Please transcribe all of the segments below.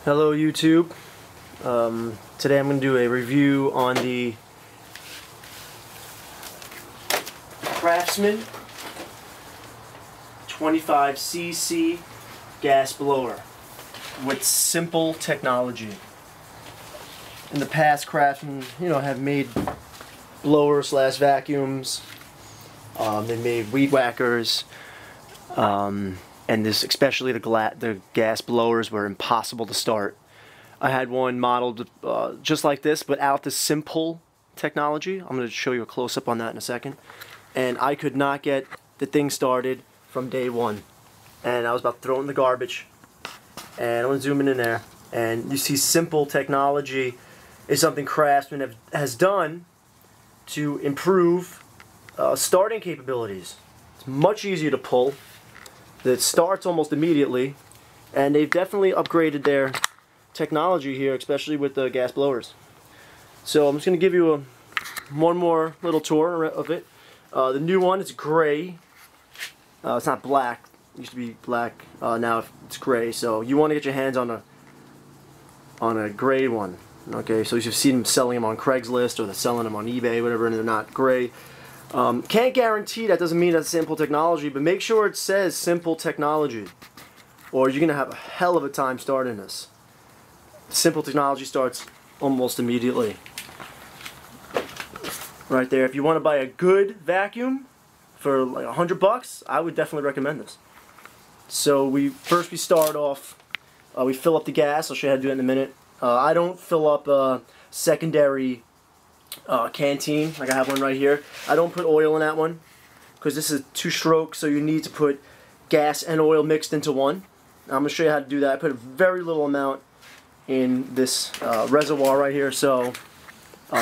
Hello YouTube. Today I'm going to do a review on the Craftsman 25cc gas blower with Simpull technology. In the past, Craftsman, have made blowers slash vacuums. They made weed whackers. And especially the gas blowers were impossible to start. I had one modeled just like this, but out the Simpull technology. I'm going to show you a close-up on that in a second. And I could not get the thing started from day one. And I was about to throw it in the garbage. And I'm going to zoom in there. And you see Simpull technology is something Craftsman has done to improve starting capabilities. It's much easier to pull. It starts almost immediately, and they've definitely upgraded their technology here, especially with the gas blowers. So I'm just going to give you one more little tour of it. The new one is gray. It's not black. It used to be black. Now it's gray. So you want to get your hands on a gray one. Okay, so you've seen them selling them on Craigslist, or they're selling them on eBay, whatever, and they're not gray. Can't guarantee that doesn't mean that's Simpull technology, but make sure it says Simpull technology, or you're going to have a hell of a time starting this. Simpull technology starts almost immediately. Right there. If you want to buy a good vacuum for like $100, I would definitely recommend this. So we start off, we fill up the gas. I'll show you how to do it in a minute. I don't fill up a secondary canteen, like I have one right here. I don't put oil in that one because this is 2-stroke, so you need to put gas and oil mixed into one. I'm going to show you how to do that. I put a very little amount in this reservoir right here, so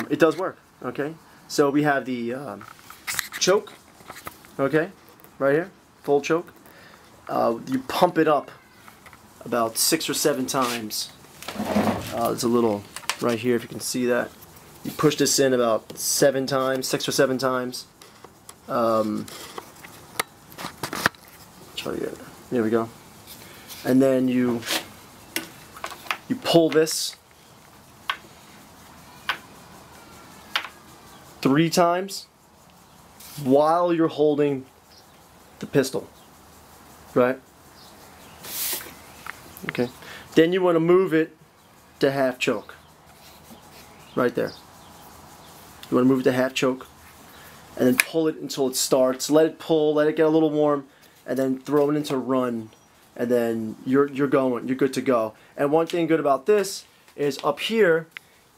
it does work. Okay, so we have the choke, okay, right here, full choke. You pump it up about 6 or 7 times. There's a little right here, if you can see that. You push this in about 7 times, 6 or 7 times. Try it. There we go. And then you pull this 3 times while you're holding the pistol, right? Okay. Then you want to move it to half choke, right there. You want to move it to half choke, and then pull it until it starts. Let it pull, let it get a little warm, and then throw it into run, and then you're good to go. And one thing good about this is up here,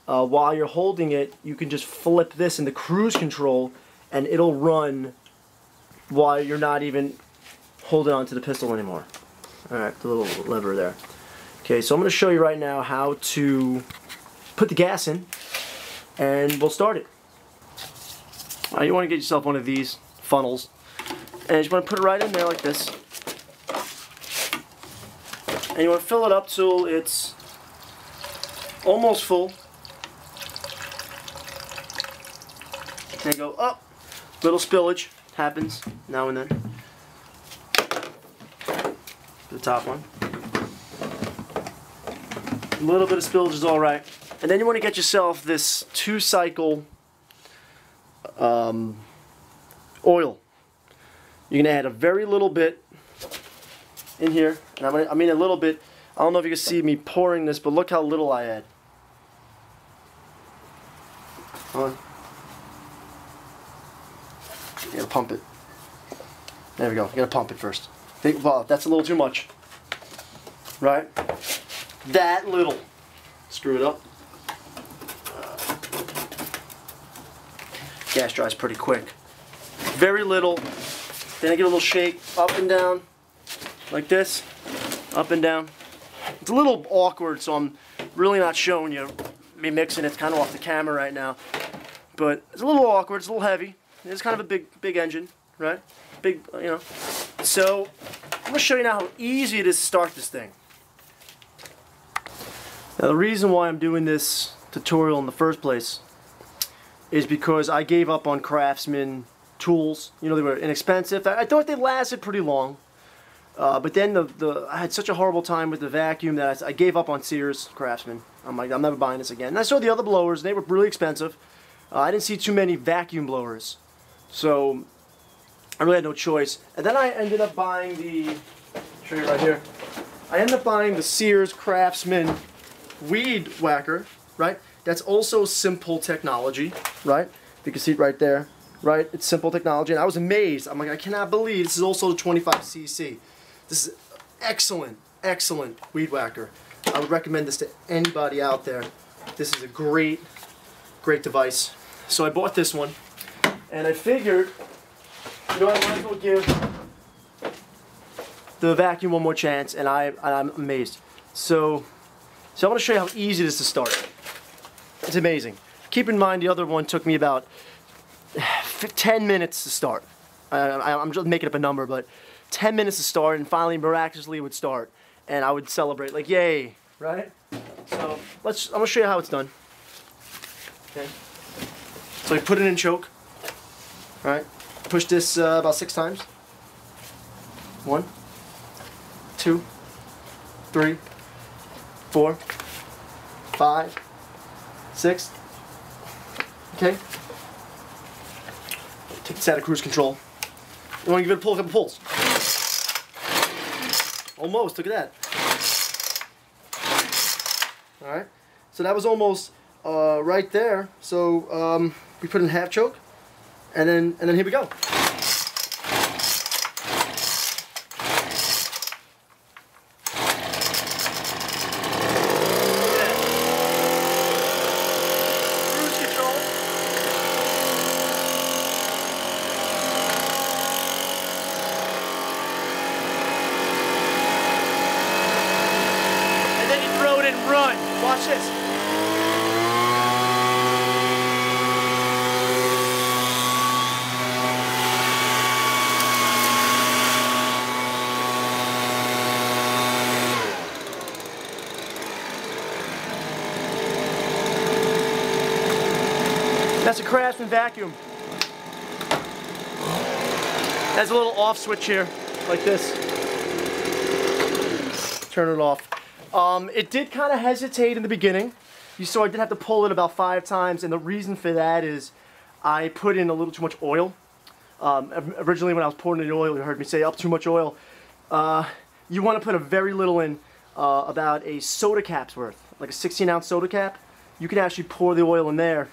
while you're holding it, you can just flip this into cruise control, and it'll run while you're not even holding onto the pistol anymore. All right, the little lever there. Okay, so I'm going to show you right now how to put the gas in, and we'll start it. You want to get yourself one of these funnels, and you just want to put it right in there like this, and you want to fill it up till it's almost full. And go up. Little spillage happens now and then. The top one. A little bit of spillage is alright. And then you want to get yourself this 2-cycle oil. You're going to add a very little bit in here. And I mean a little bit. I don't know if you can see me pouring this, but look how little I add. Hold on. You gotta pump it. There we go. You gotta pump it first. Wow, that's a little too much. Right? That little. Screw it up. Gas dries pretty quick. Very little. Then I give it a little shake up and down, like this, up and down. It's a little awkward, so I'm really not showing you me mixing. It's kind of off the camera right now, but it's a little awkward. It's a little heavy. It's kind of a big engine, right? Big, So I'm gonna show you now how easy it is to start this thing. Now the reason why I'm doing this tutorial in the first place is because I gave up on Craftsman tools. They were inexpensive. I thought they lasted pretty long. But then I had such a horrible time with the vacuum that I gave up on Sears Craftsman. I'm like, I'm never buying this again. And I saw the other blowers, and they were really expensive. I didn't see too many vacuum blowers, so I really had no choice. And then I ended up buying the, show you right here. I ended up buying the Sears Craftsman Weed Whacker, right? That's also Simpull technology, right? You can see it right there, right? It's Simpull technology, and I was amazed. I'm like, I cannot believe this is also the 25cc. This is excellent, excellent weed whacker. I would recommend this to anybody out there. This is a great, great device. So I bought this one, and I figured, you know, I might as well give the vacuum one more chance, and I'm amazed. So I want to show you how easy it is to start. It's amazing. Keep in mind the other one took me about 10 minutes to start. I'm just making up a number, but 10 minutes to start, and finally miraculously it would start, and I would celebrate like, yay, right? So I'm gonna show you how it's done. Okay. So you put it in choke. All right. Push this about 6 times. 1, 2, 3, 4, 5, 6. Okay. Take this out of cruise control. You want to give it a pull, a couple pulls. Almost, look at that. Alright, so that was almost right there. So we put in half choke, and then here we go. Run. Watch this. That's a Craftsman vacuum. Has a little off switch here, like this. Turn it off. It did kind of hesitate in the beginning. You saw I did have to pull it about 5 times, and the reason for that is I put in a little too much oil. Originally when I was pouring in the oil, you heard me say up too much oil. You want to put a very little in, about a soda cap's worth, like a 16-ounce soda cap. You can actually pour the oil in there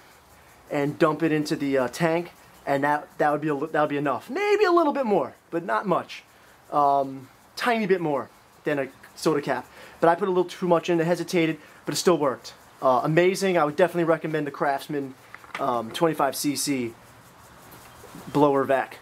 and dump it into the tank, and that would be enough. Maybe a little bit more, but not much. Tiny bit more than a soda cap. But I put a little too much in, it hesitated, but it still worked. Amazing. I would definitely recommend the Craftsman 25cc blower vac.